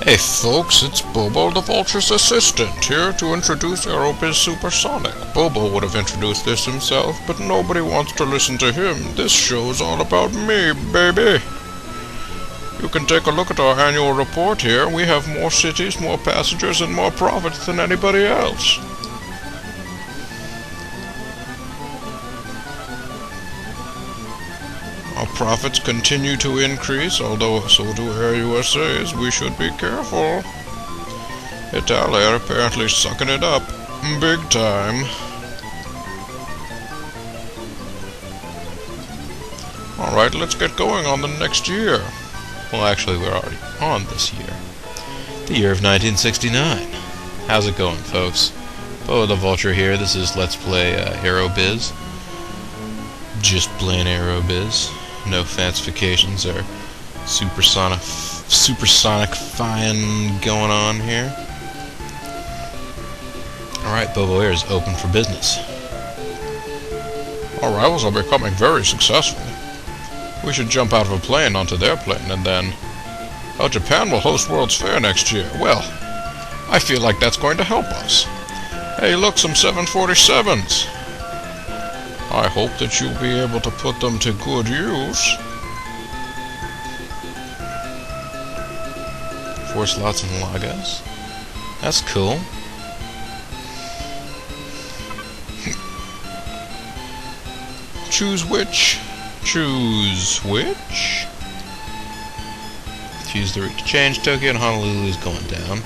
Hey folks, it's Bobo the Vulture's assistant, here to introduce Aerobiz Supersonic. Bobo would have introduced this himself, but nobody wants to listen to him. This show's all about me, baby. You can take a look at our annual report here. We have more cities, more passengers, and more profits than anybody else. Our profits continue to increase, although so do Air USA's. We should be careful. Italia apparently sucking it up big time. Alright, let's get going on the next year. Well, actually, we're already on this year. The year of 1969. How's it going, folks? Bo the Vulture here. This is Let's Play Aerobiz. Just plain Aerobiz. No fancifications or supersonic-fying going on here. Alright, Bobo Air is open for business. Our rivals are becoming very successful. We should jump out of a plane onto their plane and then... Oh, Japan will host World's Fair next year. Well, I feel like that's going to help us. Hey, look, some 747s. I hope that you'll be able to put them to good use. 4 slots in Lagos. That's cool. Choose which? Choose which? Choose the route to change. Tokyo to Honolulu is going down.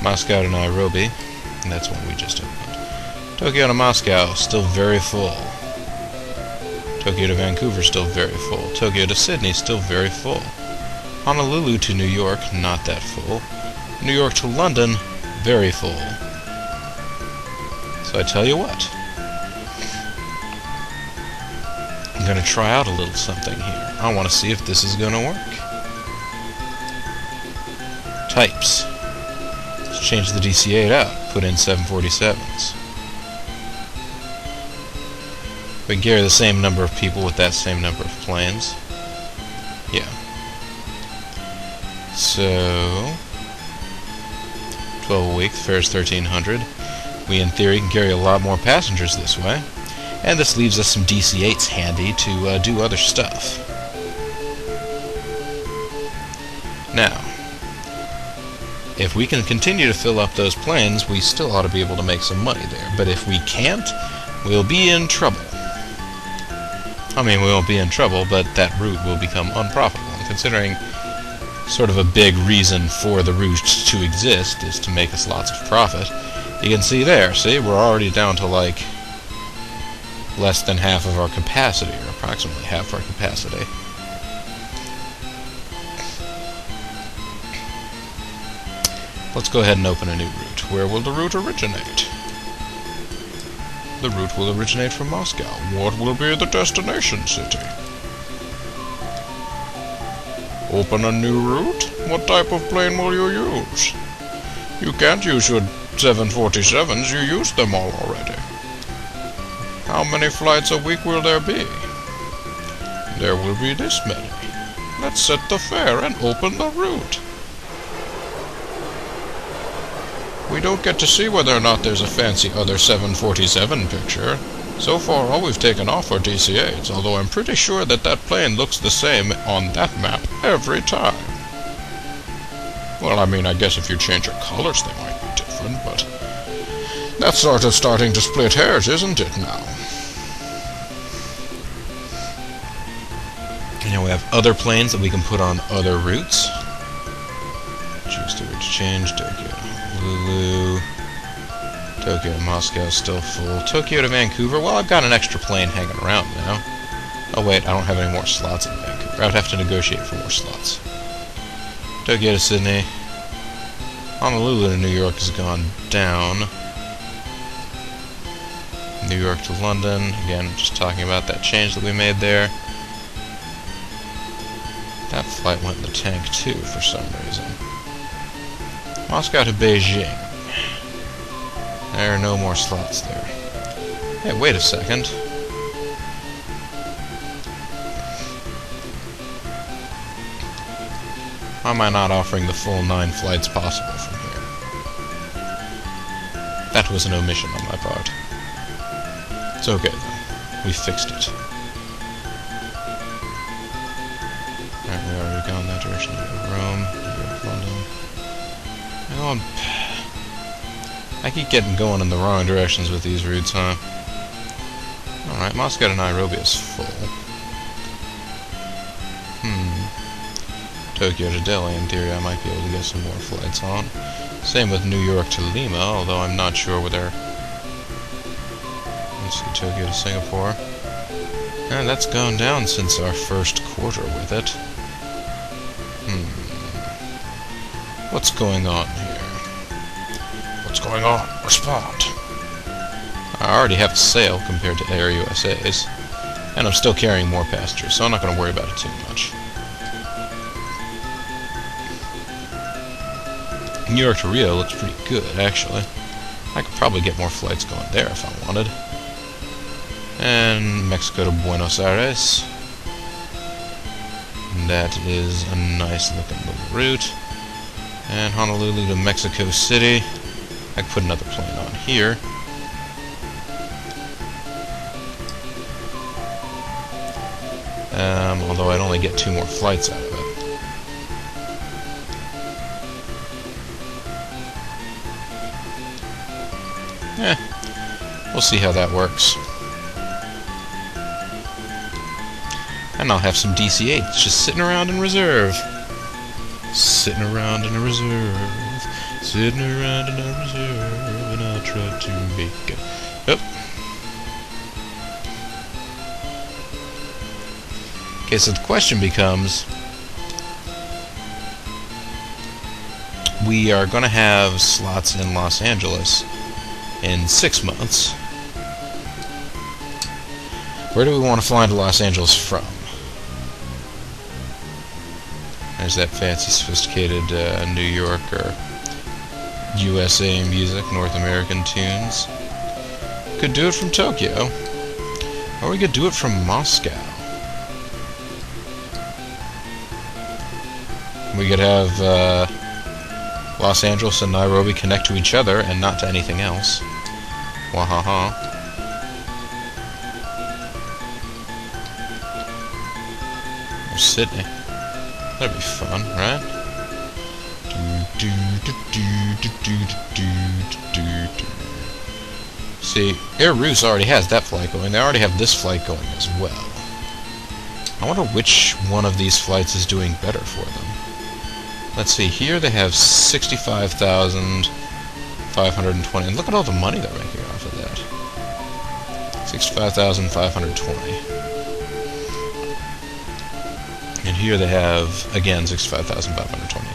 Moscow to Nairobi. And that's one we just opened. Tokyo to Moscow, still very full. Tokyo to Vancouver, still very full. Tokyo to Sydney, still very full. Honolulu to New York, not that full. New York to London, very full. So I tell you what. I'm going to try out a little something here. I want to see if this is going to work. Types. Let's change the DC-8 out. Put in 747s. We can carry the same number of people with that same number of planes. Yeah. So... 12 a week, the fare's 1,300. We, in theory, can carry a lot more passengers this way. And this leaves us some DC-8s handy to do other stuff. Now, if we can continue to fill up those planes, we still ought to be able to make some money there. But if we can't, we'll be in trouble. I mean, we won't be in trouble, but that route will become unprofitable. And considering sort of a big reason for the route to exist is to make us lots of profit, you can see there, see, we're already down to like less than half of our capacity, or approximately half our capacity. Let's go ahead and open a new route. Where will the route originate? The route will originate from Moscow. What will be the destination city? Open a new route? What type of plane will you use? You can't use your 747s, you used them all already. How many flights a week will there be? There will be this many. Let's set the fare and open the route. We don't get to see whether or not there's a fancy other 747 picture. So far, all we've taken off are DC-8s, although I'm pretty sure that that plane looks the same on that map every time. Well, I mean, I guess if you change your colors, they might be different, but that's sort of starting to split hairs, isn't it, now? You know, we have other planes that we can put on other routes. Choose the route to change. Tokyo to Honolulu. Tokyo to Moscow is still full. Tokyo to Vancouver, well, I've got an extra plane hanging around now. Oh wait, I don't have any more slots in Vancouver. I would have to negotiate for more slots. Tokyo to Sydney. Honolulu to New York has gone down. New York to London, again, just talking about that change that we made there. That flight went in the tank too, for some reason. Moscow to Beijing. There are no more slots there. Hey, wait a second. Why am I not offering the full 9 flights possible from here? That was an omission on my part. It's okay, though. We fixed it. Alright, we already gone that direction. Rome, New York, London. I keep getting going in the wrong directions with these routes, huh? Alright, Moscow to Nairobi is full. Tokyo to Delhi, in theory, I might be able to get some more flights on. Same with New York to Lima, although I'm not sure whether... Let's see, Tokyo to Singapore. And that's gone down since our first quarter with it. What's going on here? What's going on? Respond! I already have a sale compared to Air USA's, and I'm still carrying more passengers, so I'm not going to worry about it too much. New York to Rio looks pretty good, actually. I could probably get more flights going there if I wanted. And Mexico to Buenos Aires. That is a nice looking little route. And Honolulu to Mexico City. I could put another plane on here. Although I'd only get 2 more flights out of it. We'll see how that works. And I'll have some DC-8s just sitting around in reserve. Sitting around in a reserve. Sitting around in a reserve. And I'll try to make it. Oh. Okay, so the question becomes... We are going to have slots in Los Angeles in 6 months. Where do we want to fly to Los Angeles from? There's that fancy, sophisticated New York or USA music, North American tunes. Could do it from Tokyo. Or we could do it from Moscow. We could have Los Angeles and Nairobi connect to each other and not to anything else. Wahaha. Or Sydney. That'd be fun, right? See, Aerobiz already has that flight going. They already have this flight going as well. I wonder which one of these flights is doing better for them. Let's see, here they have 65,520, and look at all the money they're making off of that. 65,520. And here they have, again, 65,520.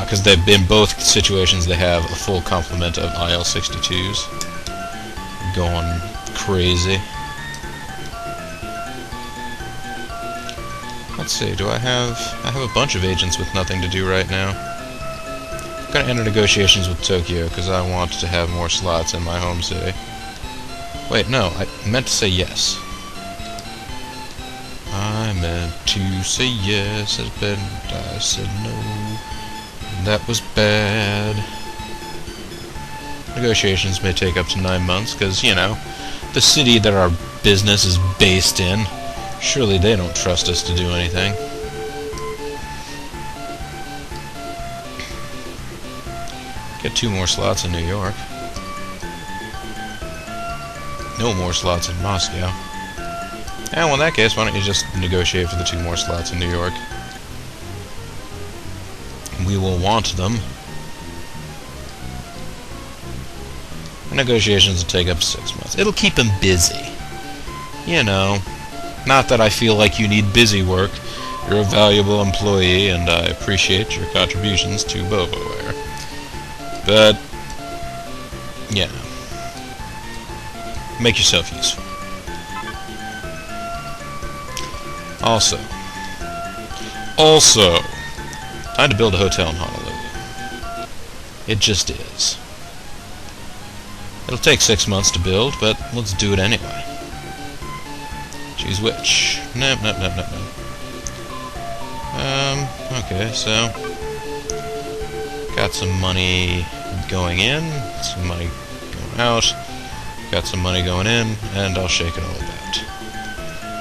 Because they've been both situations, they have a full complement of IL-62s. Going crazy. Let's see, I have a bunch of agents with nothing to do right now. I'm gonna enter negotiations with Tokyo, because I want to have more slots in my home city. Wait, no, I meant to say yes. I meant to say yes, but I said no. That was bad. Negotiations may take up to 9 months, because, you know, the city that our business is based in, surely they don't trust us to do anything. Get 2 more slots in New York. No more slots in Moscow. And well, in that case, why don't you just negotiate for the 2 more slots in New York? We will want them. And negotiations will take up 6 months. It'll keep them busy. You know. Not that I feel like you need busy work. You're a valuable employee, and I appreciate your contributions to BoboWare. But, yeah. Make yourself useful. Also, time to build a hotel in Honolulu. It just is. It'll take 6 months to build, but let's do it anyway. Choose which? No. Okay, so Got some money going in, some money going out, got some money going in, and I'll shake it all about.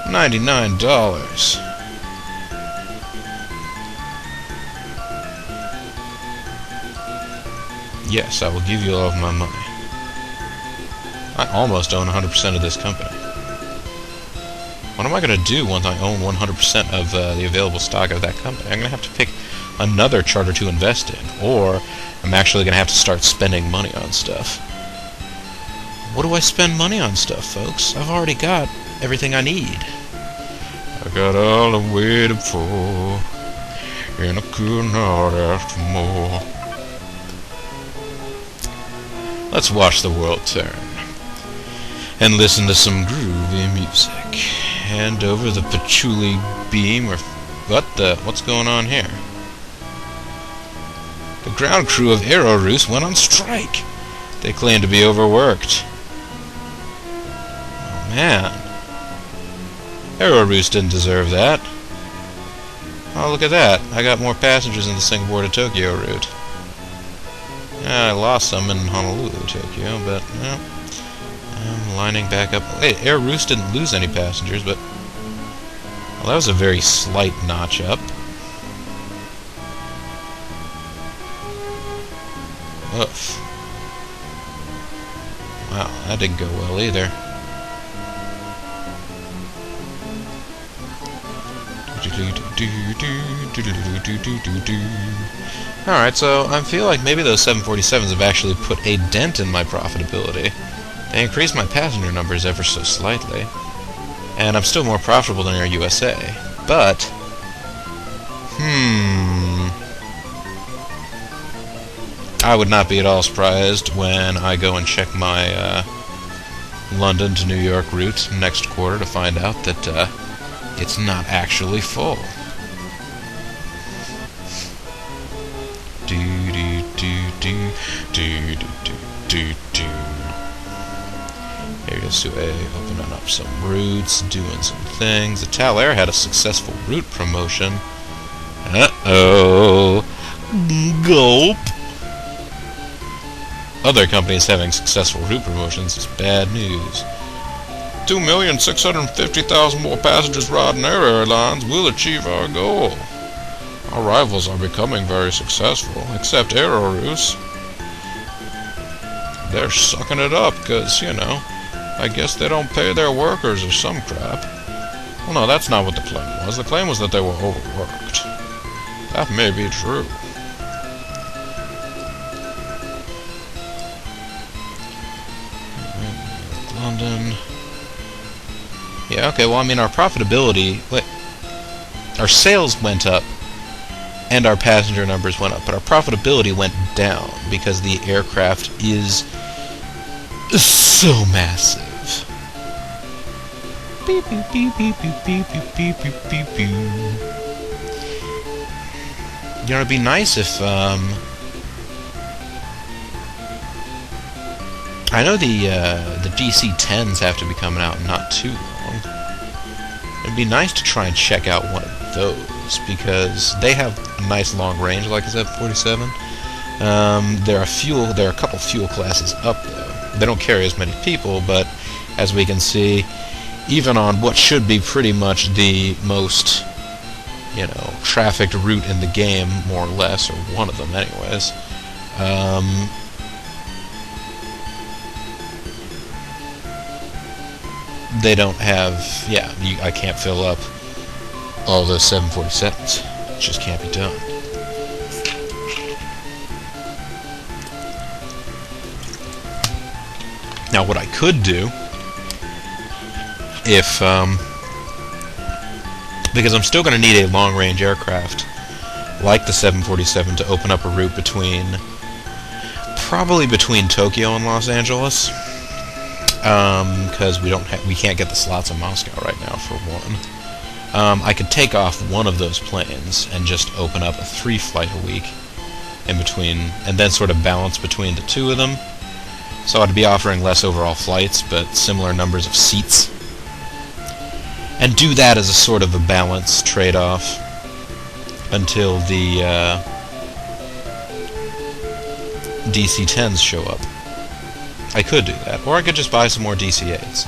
$99. Yes, I will give you all of my money. I almost own 100% of this company. What am I going to do once I own 100% of the available stock of that company? I'm going to have to pick another charter to invest in, or I'm actually going to have to start spending money on stuff. What do I spend money on stuff, folks? I've already got everything I need. I got all I'm waiting for, and I could not ask for more. Let's watch the world turn, and listen to some groovy music. And over the patchouli beam, or what's going on here? The ground crew of Aerobiz went on strike. They claim to be overworked. Oh man, Aerobiz didn't deserve that. Oh, look at that. I got more passengers in the Singapore to Tokyo route. I lost some in Honolulu, Tokyo, but, well, I'm lining back up. Hey, Aerobiz didn't lose any passengers, but, well, that was a very slight notch up. Oof. Wow, that didn't go well either. Alright, so I feel like maybe those 747s have actually put a dent in my profitability. They increased my passenger numbers ever so slightly. And I'm still more profitable than Air USA. But, I would not be at all surprised when I go and check my London to New York route next quarter to find out that it's not actually full. Areas to A, opening up some routes, doing some things. Ital Air had a successful route promotion. Uh-oh. Gulp. Other companies having successful route promotions is bad news. 2,650,000 more passengers riding Air Airlines will achieve our goal. Our rivals are becoming very successful, except Aerobiz. They're sucking it up because, you know, I guess they don't pay their workers or some crap. Well, no, that's not what the claim was. The claim was that they were overworked. That may be true. London. Yeah, okay, well, I mean, our profitability... our sales went up, and our passenger numbers went up, but our profitability went down, because the aircraft is so massive. Beep, beep, beep, beep, beep, beep, beep, beep, beep, beep, beep. You know, it'd be nice if, I know the DC-10s have to be coming out in not too long. It'd be nice to try and check out one of those, because they have a nice long range, like I said, 47. There are a couple fuel classes up there. They don't carry as many people, but as we can see, even on what should be pretty much the most, you know, trafficked route in the game, more or less, or one of them anyways, they don't have, I can't fill up all those 747s. It just can't be done. Now, what I could do, if, because I'm still going to need a long-range aircraft, like the 747, to open up a route probably between Tokyo and Los Angeles, because we can't get the slots in Moscow right now, for one. I could take off one of those planes and just open up a 3-flight a week in between, and then sort of balance between the two of them. So I'd be offering less overall flights, but similar numbers of seats. And do that as a sort of a balanced trade-off until the DC-10s show up. I could do that, or I could just buy some more DC-8s.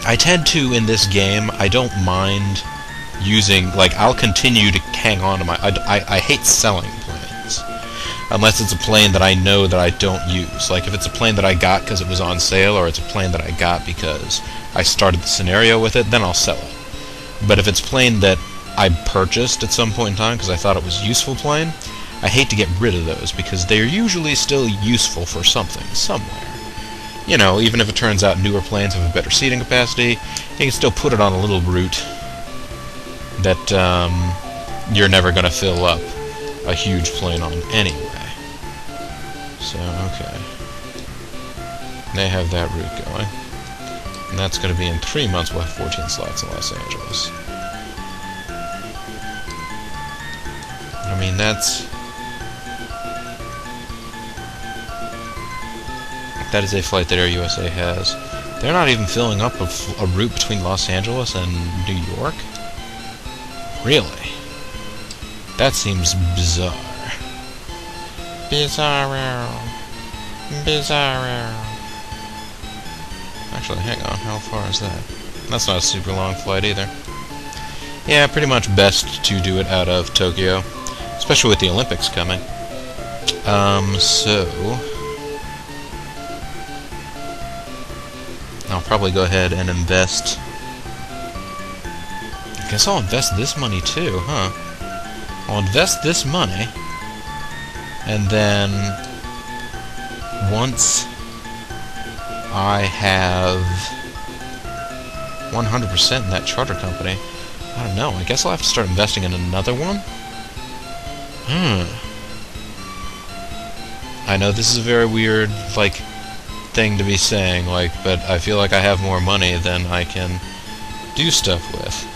I tend to, in this game, I don't mind using, like, I'll continue to hang on to my, I hate selling planes. Unless it's a plane that I know that I don't use. Like, if it's a plane that I got because it was on sale, or it's a plane that I got because I started the scenario with it, then I'll sell it. But if it's a plane that I purchased at some point in time because I thought it was a useful plane, I hate to get rid of those, because they're usually still useful for something, somewhere. You know, even if it turns out newer planes have a better seating capacity, you can still put it on a little route that you're never going to fill up a huge plane on anyway. So, okay. They have that route going. And that's going to be in 3 months. We'll have 14 slots in Los Angeles. I mean, that is a flight that Air USA has. They're not even filling up a route between Los Angeles and New York? Really? That seems bizarre. Bizarro. Actually, hang on. How far is that? That's not a super long flight either. Yeah, pretty much best to do it out of Tokyo. Especially with the Olympics coming. So I'll probably go ahead and invest. I guess I'll invest this money too, huh? I'll invest this money, and then once I have 100% in that charter company, I don't know, I guess I'll have to start investing in another one? I know this is a very weird, like, thing to be saying, like, but I feel like I have more money than I can do stuff with.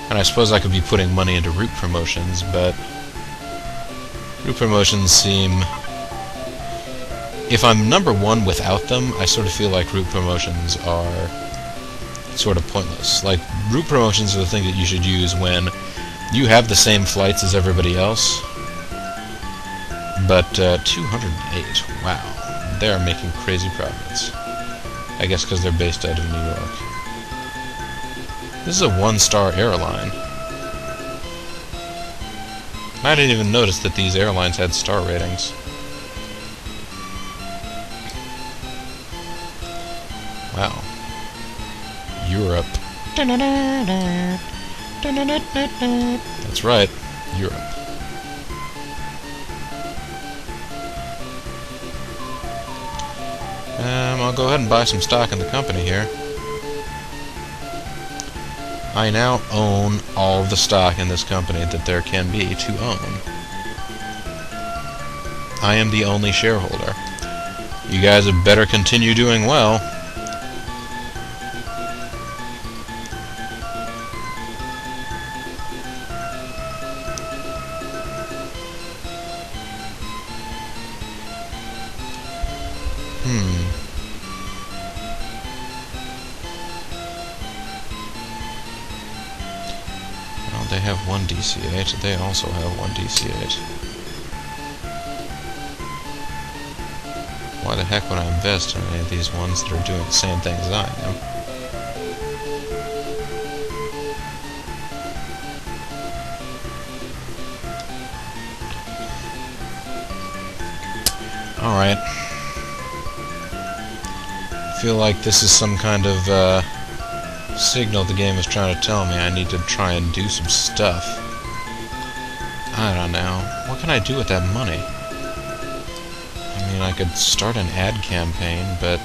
And I suppose I could be putting money into route promotions, but route promotions seem... If I'm number one without them, I sort of feel like route promotions are sort of pointless. Like, route promotions are the thing that you should use when you have the same flights as everybody else, but 208, wow. They're making crazy profits. I guess because they're based out of New York. This is a one-star airline. I didn't even notice that these airlines had star ratings. Wow. Europe. That's right, Europe. I'll go ahead and buy some stock in the company here. I now own all of the stock in this company that there can be to own. I am the only shareholder. You guys had better continue doing well. Well, they have one DC-8. They also have one DC-8. Why the heck would I invest in any of these ones that are doing the same thing as I am? Alright. I feel like this is some kind of signal the game is trying to tell me I need to try and do some stuff. I don't know. What can I do with that money? I mean, I could start an ad campaign, but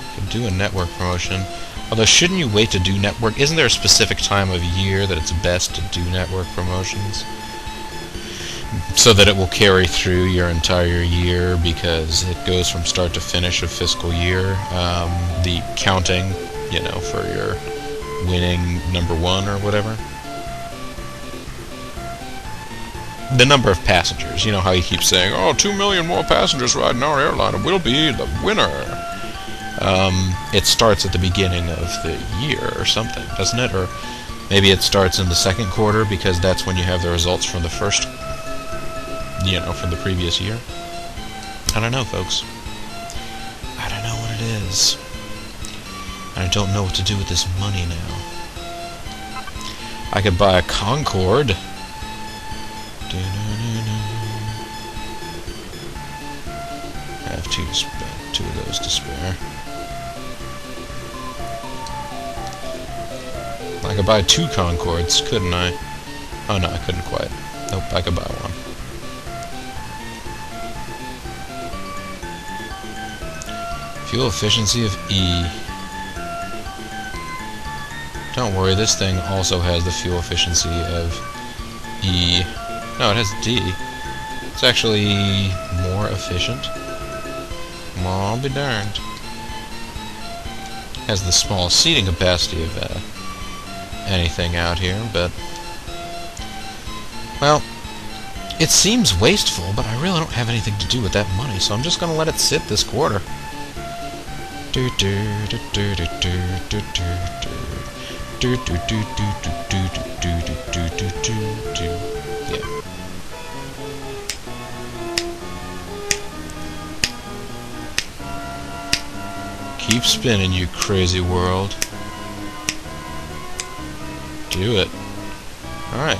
I could do a network promotion. Although, shouldn't you wait to do network? Isn't there a specific time of year that it's best to do network promotions? So that it will carry through your entire year, because it goes from start to finish of fiscal year. The counting, you know, for your winning number one or whatever. The number of passengers. You know how he keeps saying, oh, 2 million more passengers riding our airliner, we'll be the winner. it starts at the beginning of the year or something, doesn't it? Or maybe it starts in the second quarter because that's when you have the results from the first, from the previous year. I don't know, folks. I don't know what it is. I don't know what to do with this money now. I could buy a Concorde. I have two of those to spare. I could buy 2 Concordes, couldn't I? Oh no, I couldn't quite. Nope, I could buy one. Fuel efficiency of E. Don't worry, this thing also has the fuel efficiency of E. No, it has D. It's actually more efficient. I'll be darned. Has the smallest seating capacity of anything out here, but... Well, it seems wasteful, but I really don't have anything to do with that money, so I'm just going to let it sit this quarter. Yeah. Keep spinning, you crazy world. Do it. Alright.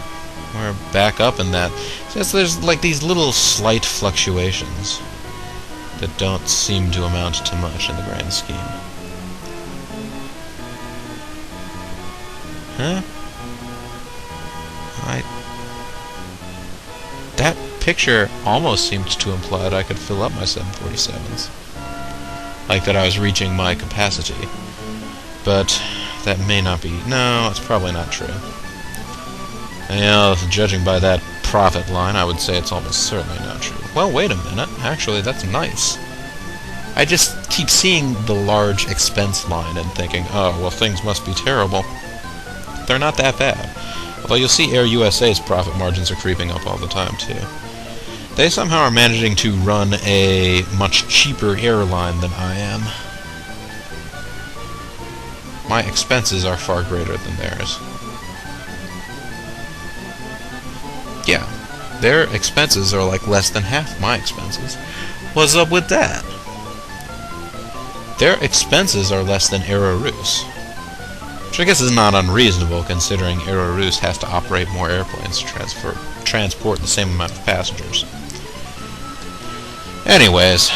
We're back up in that. So there's like these little slight fluctuations that don't seem to amount to much in the grand scheme. Huh? That picture almost seemed to imply that I could fill up my 747s. Like that I was reaching my capacity. But that may not be... No, it's probably not true. And, judging by that profit line, I would say it's almost certainly not true. Well, wait a minute. Actually, that's nice. I just keep seeing the large expense line and thinking, oh, well, things must be terrible. They're not that bad. Although you'll see Air USA's profit margins are creeping up all the time, too. They somehow are managing to run a much cheaper airline than I am. My expenses are far greater than theirs. Yeah, their expenses are like less than half my expenses. What's up with that? Their expenses are less than Aerobiz. Which I guess is not unreasonable, considering Aerobiz has to operate more airplanes to transport the same amount of passengers. Anyways,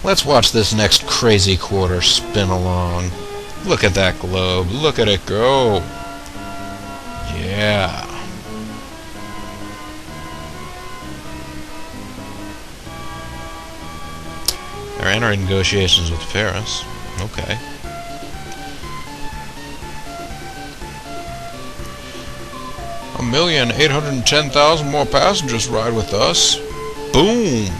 let's watch this next crazy quarter spin along. Look at that globe. Look at it go. Yeah. They're entering negotiations with Paris. Okay. A 1,810,000 more passengers ride with us. Boom!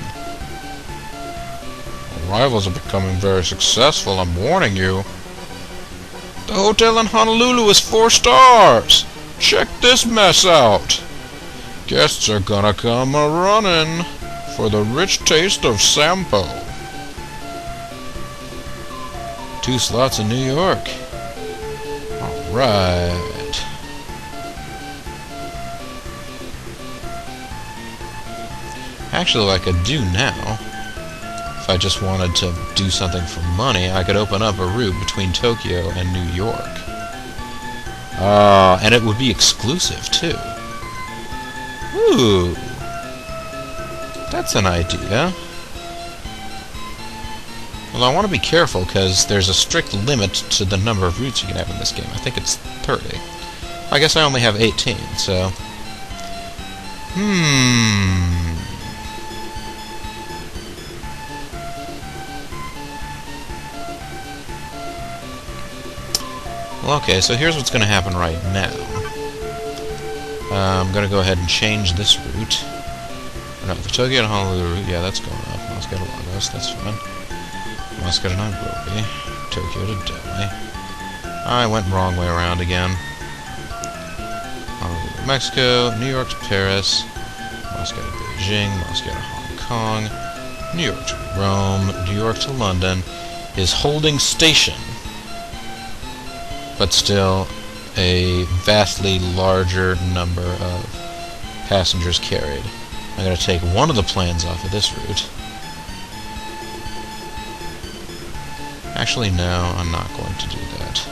Arrivals are becoming very successful, I'm warning you. The hotel in Honolulu is 4 stars! Check this mess out! Guests are gonna come a-running for the rich taste of Sampo. 2 slots in New York. Alright. Actually, what I could do now, if I just wanted to do something for money, I could open up a route between Tokyo and New York. And it would be exclusive, too. Ooh. That's an idea. Well, I want to be careful, because there's a strict limit to the number of routes you can have in this game. I think it's 30. I guess I only have 18, so... Well, okay, so here's what's going to happen right now. I'm going to go ahead and change this route. No, the Tokyo to Honolulu route, yeah, that's going up. Moscow to Lagos, that's fine. Moscow to Nairobi. Tokyo to Delhi. I went wrong way around again. Honolulu to Mexico. New York to Paris. Moscow to Beijing. Moscow to Hong Kong. New York to Rome. New York to London. is holding station, but still a vastly larger number of passengers carried. I'm going to take one of the planes off of this route. Actually, no, I'm not going to do that.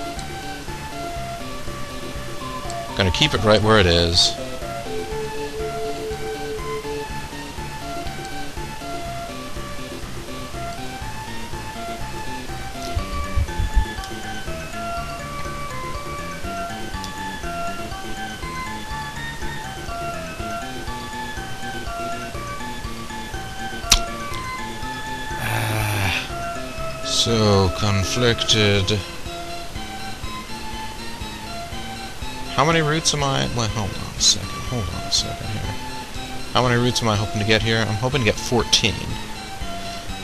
I'm going to keep it right where it is. So conflicted. How many routes am I? Well, hold on a second here. How many routes am I hoping to get here? I'm hoping to get 14.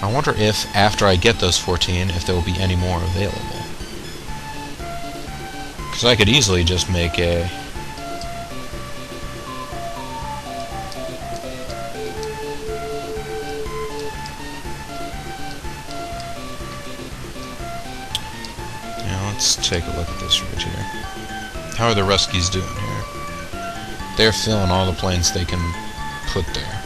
I wonder if, after I get those 14, if there will be any more available. Because I could easily just make a... Let's take a look at this route here. How are the Ruskies doing here? They're filling all the planes they can put there.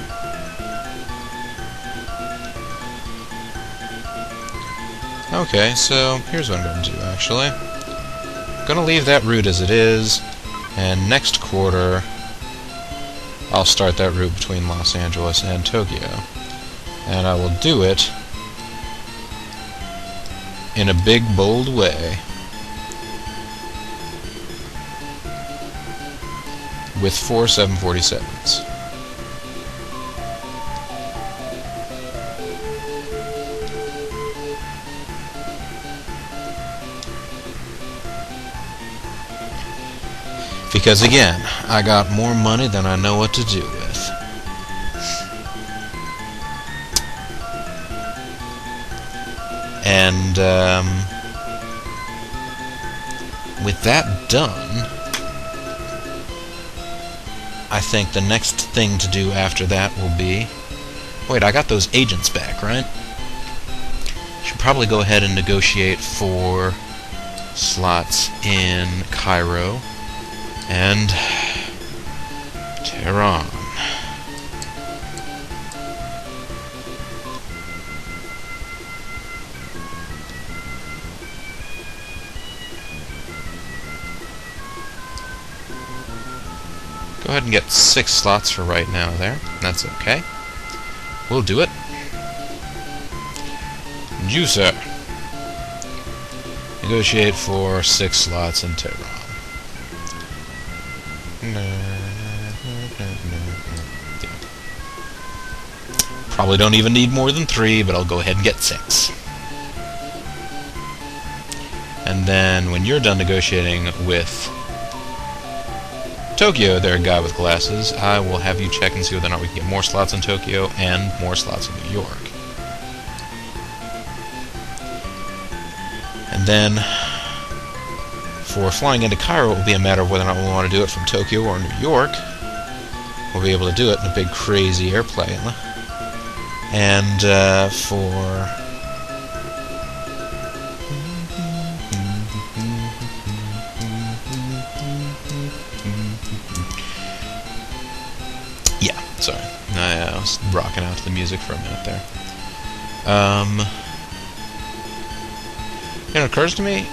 Okay, so here's what I'm going to do, actually. I'm going to leave that route as it is, and next quarter I'll start that route between Los Angeles and Tokyo. And I will do it in a big, bold way. With 4 747s. Because again, I got more money than I know what to do with. And with that done, I think the next thing to do after that will be... Wait, I got those agents back, right? Should probably go ahead and negotiate for slots in Cairo and Tehran. Go ahead and get 6 slots for right now there. That's okay. We'll do it. You, sir. Negotiate for 6 slots in Tehran. Yeah. Probably don't even need more than 3, but I'll go ahead and get 6. And then when you're done negotiating with Tokyo, there, guy with glasses, I will have you check and see whether or not we can get more slots in Tokyo and more slots in New York. And then, for flying into Cairo, it will be a matter of whether or not we want to do it from Tokyo or New York. We'll be able to do it in a big, crazy airplane. And, for... Yeah, sorry. I was rocking out to the music for a minute there. It occurs to me,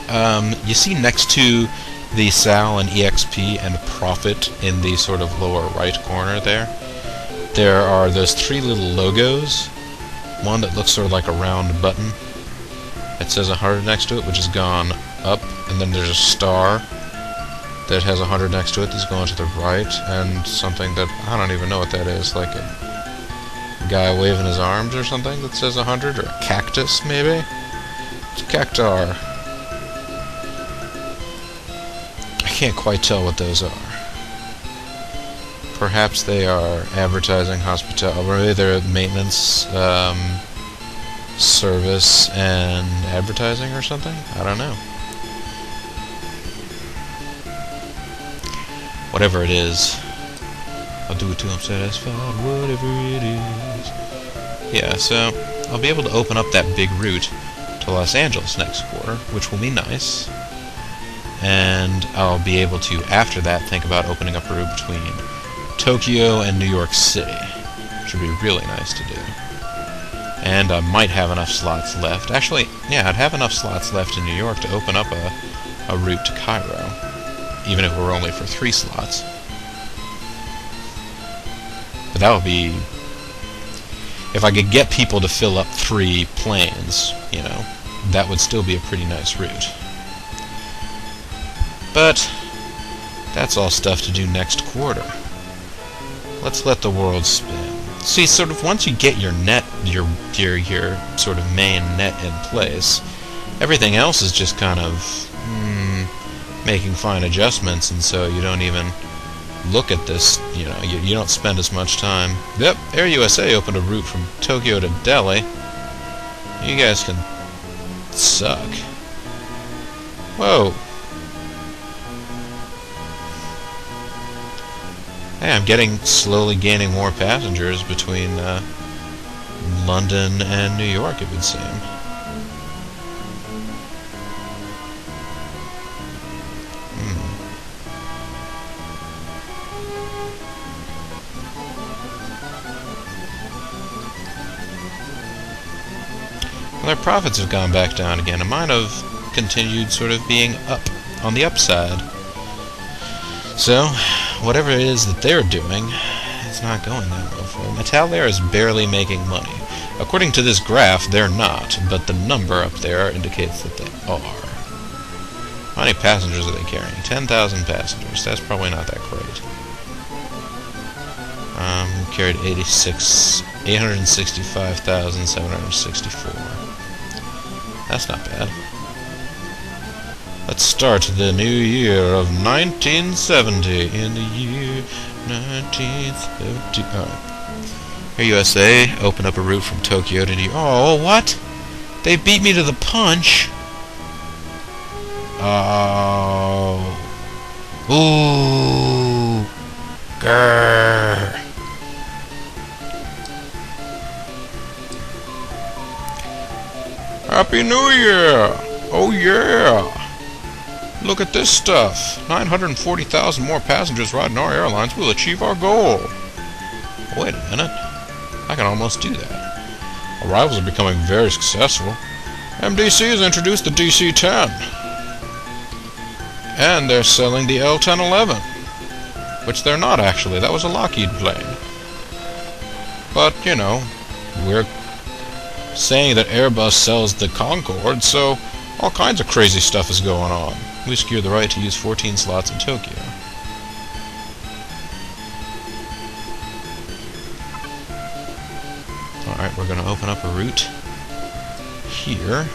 you see next to the SAL and EXP and Profit in the sort of lower right corner there, there are those 3 little logos. One that looks sort of like a round button. It says 100 next to it, which has gone up, and then there's a star that has 100 next to it that's going to the right, and something that, I don't even know what that is, like a guy waving his arms or something that says 100, or a cactus, maybe? It's cactar. I can't quite tell what those are. Perhaps they are advertising, hospitality, or maybe they're maintenance, service, and advertising or something? I don't know. Whatever it is, I'll do it till I'm satisfied, whatever it is. Yeah, so I'll be able to open up that big route to Los Angeles next quarter, which will be nice. And I'll be able to, after that, think about opening up a route between Tokyo and New York City, which would be really nice to do. And I might have enough slots left. Actually, yeah, I'd have enough slots left in New York to open up a route to Cairo, even if it were only for 3 slots. But that would be... if I could get people to fill up 3 planes, you know, that would still be a pretty nice route. But that's all stuff to do next quarter. Let's let the world spin. See, sort of once you get your net, your sort of main net in place, everything else is just kind of making fine adjustments, and so you don't even look at this, you know, you don't spend as much time. Yep, Air USA opened a route from Tokyo to Delhi. You guys can suck. Whoa. Hey, I'm slowly gaining more passengers between London and New York, it would seem. Well, their profits have gone back down again, and mine have continued sort of being up, on the upside. So, whatever it is that they're doing, it's not going that well for them. Italair is barely making money. According to this graph, they're not, but the number up there indicates that they are. How many passengers are they carrying? 10,000 passengers. That's probably not that great. Carried 865,764. That's not bad. Let's start the new year of 1970. In the year 1970. Alright. Air USA opened up a route from Tokyo to New York. Oh, what? They beat me to the punch. Oh. Ooh. Grrr. Happy New Year! Oh yeah! Look at this stuff. 940,000 more passengers riding our airlines will achieve our goal. Wait a minute. I can almost do that. Our rivals are becoming very successful. MDC has introduced the DC-10. And they're selling the L-1011. Which they're not, actually. That was a Lockheed plane. But, you know, we're saying that Airbus sells the Concorde, so all kinds of crazy stuff is going on. We secured the right to use 14 slots in Tokyo. Alright, we're going to open up a route here.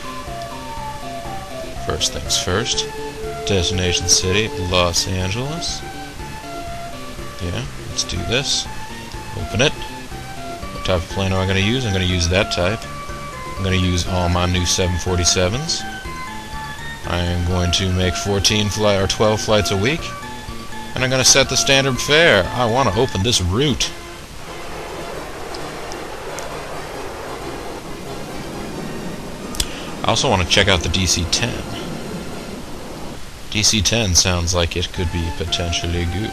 First things first. Destination city, Los Angeles. Yeah, let's do this. Open it. What type of plane am I going to use? I'm going to use that type. I'm going to use all my new 747s. I am going to make 12 flights a week. And I'm going to set the standard fare. I want to open this route. I also want to check out the DC-10. DC-10 sounds like it could be potentially good.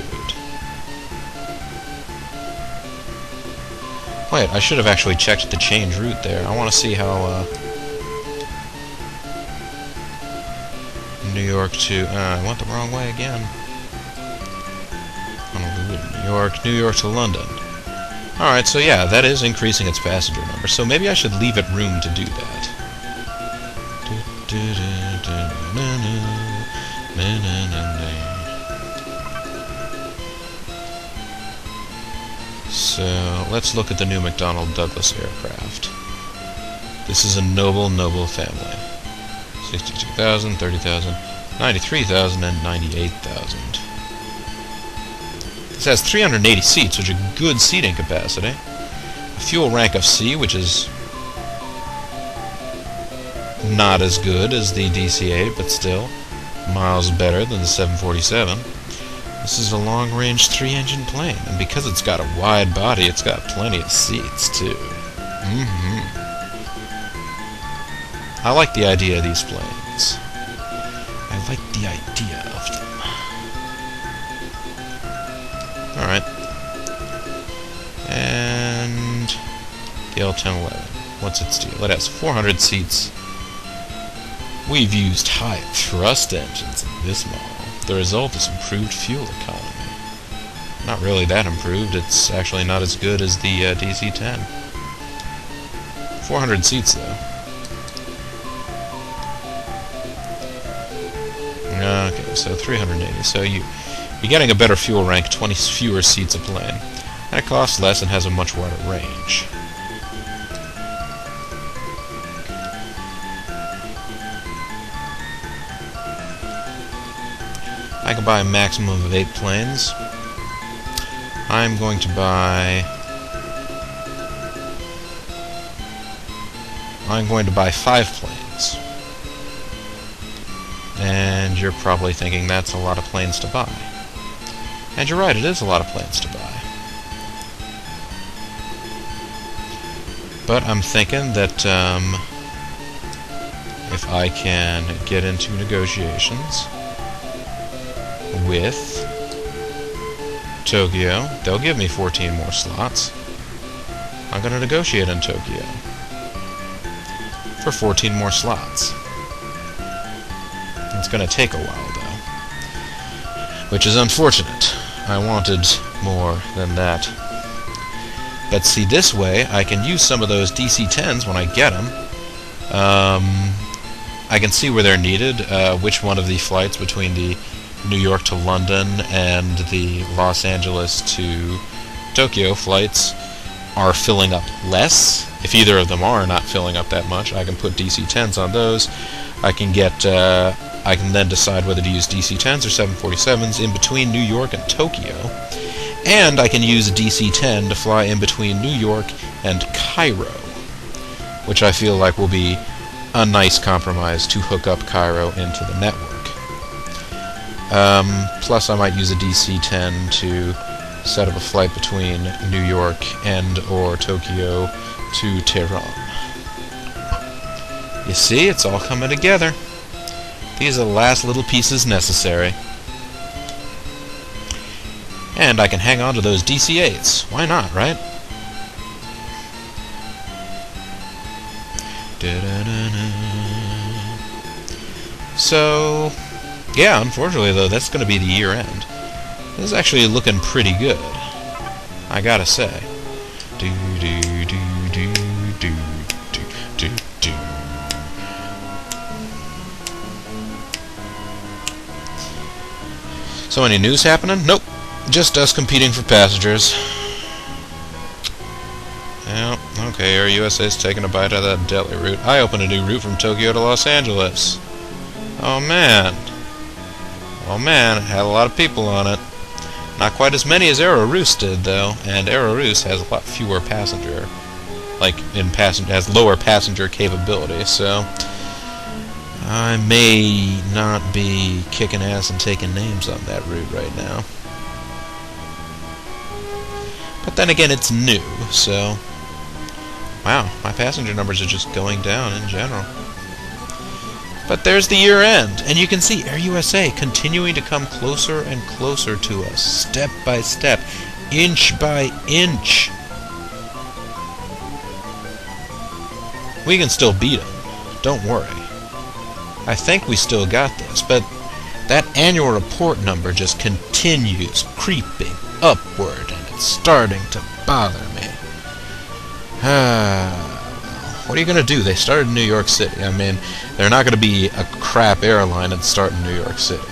Wait, I should have actually checked the change route there. I want to see how, New York to, I went the wrong way again. New York to London. Alright, so yeah, that is increasing its passenger number, so maybe I should leave it room to do that. So, let's look at the new McDonnell-Douglas aircraft. This is a noble, noble family. 62,000, 30,000, 93,000, and 98,000. This has 380 seats, which is a good seating capacity. A fuel rank of C, which is not as good as the DC-8, but still miles better than the 747. This is a long-range 3-engine plane, and because it's got a wide body, it's got plenty of seats, too. I like the idea of these planes. I like the idea of them. Alright. And the L-1011. What's its deal? It has 400 seats. We've used high thrust engines in this model. The result is improved fuel economy. Not really that improved. It's actually not as good as the DC-10. 400 seats, though. Okay, so 380. So you're getting a better fuel rank, 20 fewer seats a plane. And it costs less and has a much wider range. I can buy a maximum of 8 planes. I'm going to buy 5 planes. And you're probably thinking that's a lot of planes to buy. And you're right, it is a lot of planes to buy. But I'm thinking that if I can get into negotiations with Tokyo, they'll give me 14 more slots. I'm going to negotiate in Tokyo for 14 more slots. It's going to take a while, though, which is unfortunate. I wanted more than that. But see, this way, I can use some of those DC-10s when I get them. I can see where they're needed, which one of the flights between the New York to London and the Los Angeles to Tokyo flights are filling up less. If either of them are not filling up that much, I can put DC-10s on those. I can then decide whether to use DC-10s or 747s in between New York and Tokyo. And I can use a DC-10 to fly in between New York and Cairo, which I feel like will be a nice compromise to hook up Cairo into the network. Plus I might use a DC-10 to set up a flight between New York and or Tokyo to Tehran. You see, it's all coming together. These are the last little pieces necessary. And I can hang on to those DC-8s. Why not, right? So, yeah, unfortunately, though, that's going to be the year end. This is actually looking pretty good, I gotta say. So any news happening? Nope. Just us competing for passengers. Yeah, okay, Air USA's taking a bite out of that Delhi route. I opened a new route from Tokyo to Los Angeles. Oh man. Oh man, it had a lot of people on it. Not quite as many as Aerobiz did, though, and Aerobiz has a lot fewer passenger, has lower passenger capability, so I may not be kicking ass and taking names on that route right now. But then again, it's new, so wow, my passenger numbers are just going down in general. But there's the year end, and you can see Air USA continuing to come closer and closer to us, step by step, inch by inch. We can still beat them, don't worry. I think we still got this, but that annual report number just continues creeping upward, and it's starting to bother me. What are you going to do? They started in New York City. I mean, they're not going to be a crap airline and start in New York City.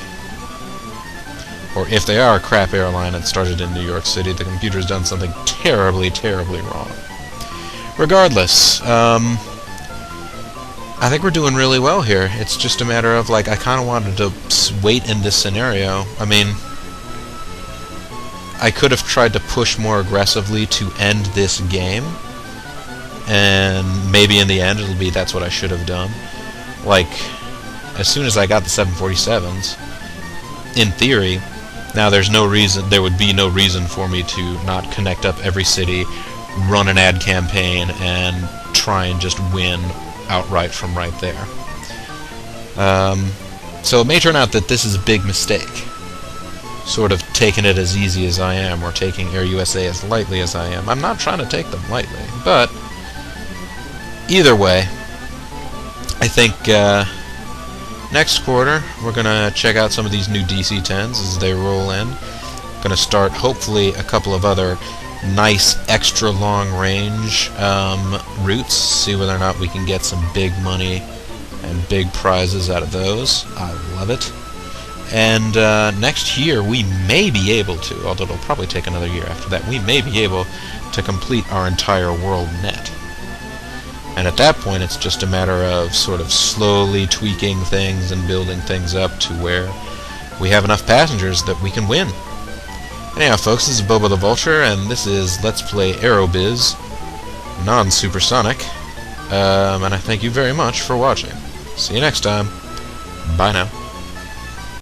Or if they are a crap airline and started in New York City, the computer's done something terribly, terribly wrong. Regardless, I think we're doing really well here. It's just a matter of, I kind of wanted to wait in this scenario. I mean, I could have tried to push more aggressively to end this game, and maybe in the end it'll be that's what I should have done. As soon as I got the 747s, in theory, now there would be no reason for me to not connect up every city, run an ad campaign, and try and just win outright from right there. So it may turn out that this is a big mistake, sort of taking it as easy as I am, or taking Air USA as lightly as I am. I'm not trying to take them lightly, but either way, I think next quarter we're going to check out some of these new DC-10s as they roll in. Going to start, hopefully, a couple of other nice extra long range routes, see whether or not we can get some big money and big prizes out of those. I love it. And next year we may be able to, although it'll probably take another year after that, we may be able to complete our entire world net. And at that point it's just a matter of sort of slowly tweaking things and building things up to where we have enough passengers that we can win. Anyhow, folks, this is Bobo the Vulture, and this is Let's Play Aerobiz, non-supersonic, and I thank you very much for watching. See you next time. Bye now.